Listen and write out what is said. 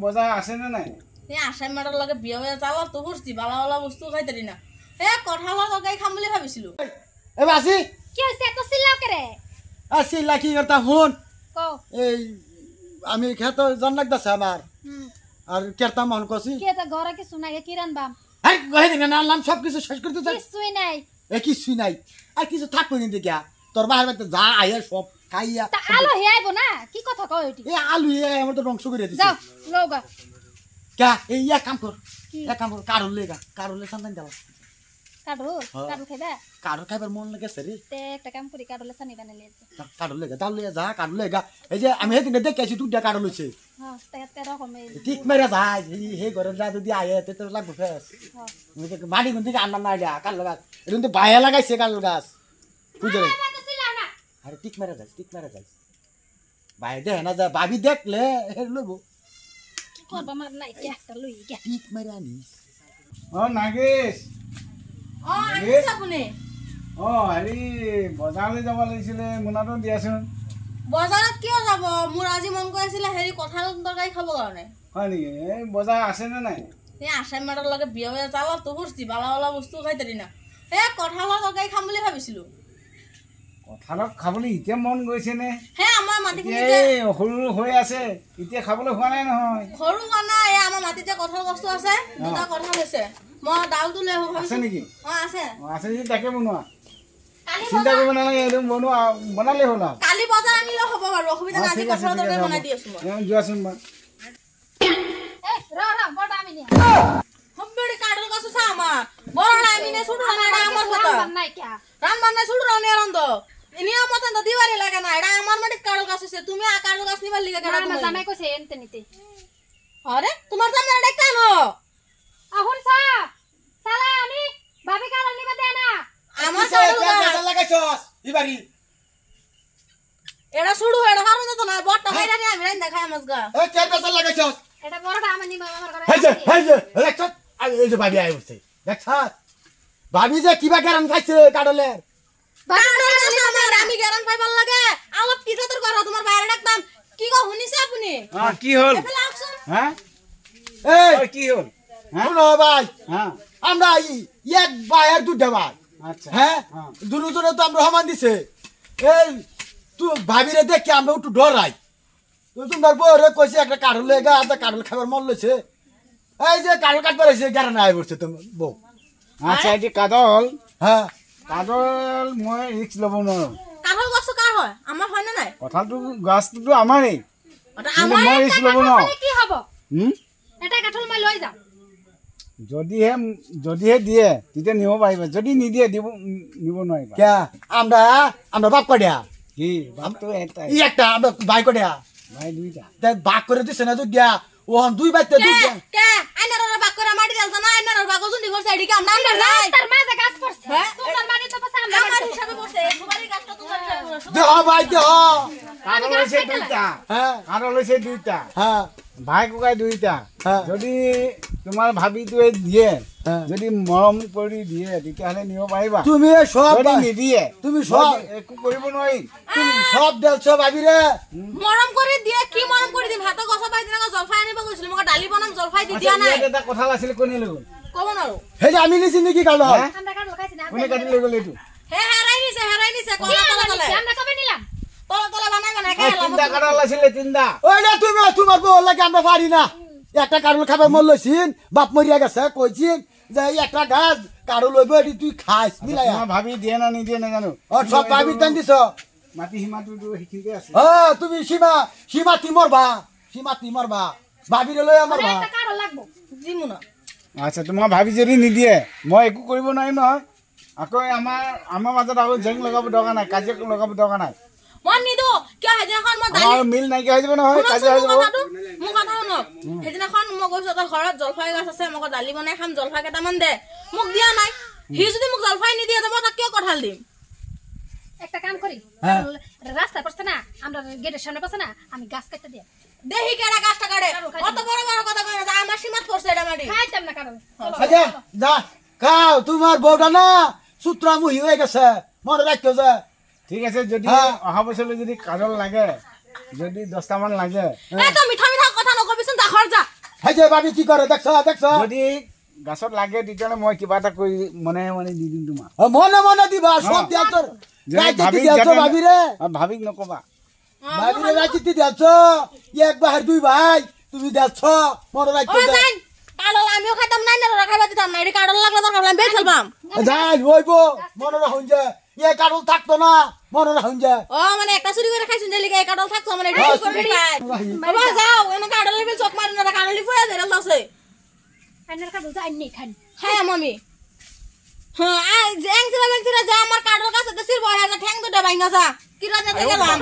বজাৰ আছে নে নাই? এই আছামিমাৰৰ লগে বিয়া হৈ যাওঁ তো কৰছি বালা বস্তু খাই তৰি না এই কঁঠালৰ তৰকাৰী খাম বুলি ভাবিছিলো। এ বাসি কি হইছে এত চিল্লাও করে আসিলা কি করতা হুন কো এই আমি খেত জন লাগতাছে আমার আর কেরতা মন কছি কি এটা ঘরে কি শুনাই কি রানবাম এই কই দিন না নাম সব কিছু শেষ করতে চাই কিছুই নাই এ কিছুই নাই আর কিছু থাকবো কিন্তু কিয়া তোর বাহির মধ্যে যা আইয়া সব খাইয়া তা আলো হে আইবো না কি কথা কও এটি এ আলু এ আমার তো ধ্বংস করে দিছে যাও লওগা ক্যা এই এক কাম কর কি? এক কাম কর কারুলে সন্তান দাও কাটু কাটু খাইবা কারু খাইবার মন লাগেছে রে তে একটা কাম করি কাটুলে সানি বানাইলে কারুলে দাও লইয়া যা কারুলে গা এই যে আমি হেদিন দেখেছি দুটা কারু লইছে হ্যাঁ তে রকম এই ঠিক মেরে যায় হে ঘরে যা যদি আয়ে তে তো লাগবে ফেস হ্যাঁ আমি তো বাড়ি গুন থেকে আন্না নাই কাল গাছ এটা তো বায়া লাগাইছে কাল গাছ বুঝলে তো চিল্লাও না আরে টিক মেরে যায় বাই দেখ না যা ভাবি দেখলে হে লইব কি করবা মার নাই কি একটা লই গে টিক মেরে আনিস নাগেশ আহিছে আপুনি হেৰি বজাৰলৈ যাব লাগিছিলে মোনাটো দিয়াচোন। বজাৰত কিয় যাব মোৰ আজি মন গৈ আছিলে হেৰি কঁঠালৰ তৰকাৰী খাব কাৰণে। হয় নেকি? এই বজাৰ আছে নে নাই? এই আছামিমাৰৰ লগে বিয়া হৈ যাওঁ তো কৰছি বালা বস্তু খাই তৰি না এই কঁঠালৰ তৰকাৰী খাম বুলি ভাবিছিলো। কঁঠালত খাবলৈ এতিয়া মন গৈছে নে? হে আমাৰ মাটিখিনি এই সৰু হৈ আছে এতিয়া খাবলৈ হোৱা নাই নহয়। সৰু হোৱা নাই এই আমাৰ মাটিতে কঁঠাল গছটো আছে দুটা কঁঠাল হৈছে মই ডালটো লৈ আহো আছে ভাবিছো। নেকি? আছে আছে যদি তাকে বনোৱা, কালি চিন্তা কৰিব নালাগে, এইটো বনোৱা বনালেই হ'ল আৰু। কালি বজাৰ আনিলে হ'ব বাৰু অসুবিধা নাই। আজি ঠিক আছে, কঁঠালৰ ঠিক আছে, তৰকাৰী বনাই হ'ব। দি আছো মই। যোৱাচোন বাৰু। এ র বড় আমি নিয়া হম্বেড়ি কাঠল গাছ আছে আমার বড় আমি নে ছোট না এটা আমার কথা রানবাম নাই কি রান্না নাই ছোট রানে রান্দ ইনিয়া মতন তো দিবারি লাগে না এটা আমার মাটি কাঠল গাছ আছে তুমি আ কাঠল গাছ নিবার লিগে কেন আমার তুমি জামাই কইছে এনতে নিতে আরে তোমার সামনে এটা কেন আহুন সা সালা আমি ভাবি কাল নিবা দে না আমার কাঠল গাছ লাগাইছস ইবারি এটা শুরু এটা হারুন তো না বড়টা ভাইরা নি আমি রান দেখাই আমসগা এ কে বেসা লাগাইছস এটা বড়টা আমি নিবা আমার ঘরে এই যে দেখছস এই যে ভাবি আই বসে দেখছস ভাবি যে কিবা কেরান খাইছে কাডলের কাঠল গাছ আমার আমি গেরান পাইবার লাগে আলাপ কি তোর ঘর তোমার বাইরে ডাকতাম কি গো শুনিছে আপনি কি হ'ল? এফালে আসুন হ্যাঁ এই কি হ'ল? শুনো ভাই হ্যাঁ আমরা এক বাইয়ের দুটা ভাই আচ্ছা হ্যাঁ হ্যাঁ। দুজনে তো আমরা সমান দিছে এই তুই ভাবিরে দেখে আমরা একটু ডরাই তোমার বউরে কইছে একটা কাঠল লেগা একটা কাঠল খাবার মন লইছে এই যে কাঠল কাটবার এসে গেরান আই পড়ছে তুমি বউ আচ্ছা এটি কাদল হ্যাঁ মই ৰিক্স ল'ব নোৱাৰো। কাঠল গাছ কার হয় আমার হয় না নাই কঁঠালটো গাছটোতো আমাৰেই, ওটা কিন্তু আমার মই ৰিক্স ল'ব নোৱাৰো। কি হবো হুম? এটা কাঠল মই লৈ যাও যদিহে দিয়ে তেতিয়া নিব পাৰিবা, যদি নিদিয়ে নিব নোৱাৰিবা। কে আমরা বাপ কডিয়া কি বাপটো এটাই, ই একটা আমরা ভাই কডিয়া ভাই দুইটা। বাক করে দিছে না দুই দিয়া ও দুই বাইতে দুই দিয়া কে আইনার বাক করে মাটি দেলছ না আইনার বাক জুন্ডি করছে এডি কাম নাম না রাস্তার মাঝে গাছ পড়ছে হ্যাঁ? তোমার বাড়ি তো পাশে আমরা আমার হিসাবে বসে সুপারি গাছটা তোমার দেহ ভাই দেহ কাঠল হৈছে দুইটা, হ্যাঁ কাঠল হৈছে দুইটা, হ্যাঁ ভাই ককাই দুইটা। হ্যাঁ। যদি তোমাৰ ভাবিটোৱে দিয়ে, হ্যাঁ। যদি মৰম কৰি দিয়ে তেতিয়াহ'লে নিব পাৰিবা। তুমি সব যদি নিদিয়ে তুমি মই সব একো কৰিব নোৱাৰিম। তুমি সব দেলছ ভাবি রে মরম করে দিয়ে কি মরম করে দিম হাতে গছা পাই দিনা জলফাই আনিব গৈছিল মোক ডালি বনাম জলফাই দি দিয়া নাই ইয়াত এটা কঁঠাল আছিলে কোনে লৈ গ'ল? কব নাৰো হে যে আমি নিছি নেকি কাল হ্যাঁ? আমরা কাঠল খাইছি না কোনে কাটি লৈ গ'ল এইটো? হে হেরাই নিছে কলা তলা তলা আমরা কবে নিলাম তলা তলা বানাই বানাই এই খাই তিনটা কাঁঠাল আছিলে, তিনটা। ওই না তুমি তোমার বউ লাগে আমরা পারি না একটা কারুল খাবার মন লইছিন বাপ মরিয়া গেছে কইছিন যে এই একটা গাছ কারুল লইব এটি তুই খাইস মিলাইয়া তোমাৰ ভাবি দিয়ে না নিদিয়ে নাজানো। আর সব ভাবি টান দিছ মাটি সীমাটোতো সেইখিনিতে আছে। তুমি সীমা তি মরবা ভাবিরে লই মরবা একটা কাঠল লাগবো দিমু না আচ্ছা তোমাৰ ভাবি যদি নিদিয়ে মই একো কৰিব নোৱাৰিম নহয়। আকৌ আমাৰ মাজত আকৌ জেং লগাব দৰকাৰ নাই, কাজিয়া লগাব দৰকাৰ নাই। মই নিদো কিয় হেদিনাখন মই ডালি আমাৰ মিল নাইকিয়া হৈ যাব নহয়, কাজিয়া হৈ যাব। মোৰ কথা শুনক সেইদিনাখন মই গৈছো তই ঘৰত জলফাই গছ আছে মোক ডালি বনাই খাম জলফাই কেইটামান দে মোক দিয়া নাই সি যদি মোক জলফাই নিদিয়ে তো মই তাক কিয় কঁঠাল দিম একটা কাম করি হ্যাঁ। রাস্তা পড়ছে না আমরা গেটের সামনে পড়ছে না আমি গাছ কেটে দিই দেহি কেডা গাছটা কাটে অত বড় বড় কথা কই না আমার সীমাত করছে এটা মাটি খাইতাম না কারণ আচ্ছা যা খাও তোমার বউটা না সূত্রামুহি হয়ে গেছে মনে রাখতো যে ঠিক আছে, যদি হ্যাঁ। অহা বছৰলৈ যদি কাজল লাগে, যদি 10টামান লাগে, এ তো মিঠা মিঠা কথা নকবিচোন যা ঘর যা যে ভাবি কি করে দেখছ দেখছ যদি গাছত লাগে তেতিয়াহ'লে মই কিবা এটা কৰি মনে মনে দি দিম তোমাক মনে মনে দিবা সব দিয়া তোর রাইতে দিয়াছ ভাবি রে ভাবিক নকবা ভাবি রে রাইতে দিয়াছ এক বাহার দুই ভাই তুমি দিয়াছ মনে রাইতে ও জান কাডল আমিও খাইতাম নাই না রাখাইবা দিতাম না এর কাডল লাগলে দরকার হলে বেচ ফেলবাম যাই হইব মনে রাখুন যে এ কাডল থাকতো না মনে রাখুন যে ও মানে একটা চুরি করে খাইছেন যে লিগে কাডল থাকতো মানে এটা চুরি করে খাই বাবা যাও এনে কাডল বিল চক মারনা কাডল ফুয়া দেরা আছে আইনার কাছে যাই নি খান হ্যাঁ মামি হ্যাঁ আই জেং ছিলা যা আমার কাডল কাছে দেশির বয় হাজার ঠ্যাং দুটা ভাঙা যা কি রাজা থেকে গেলাম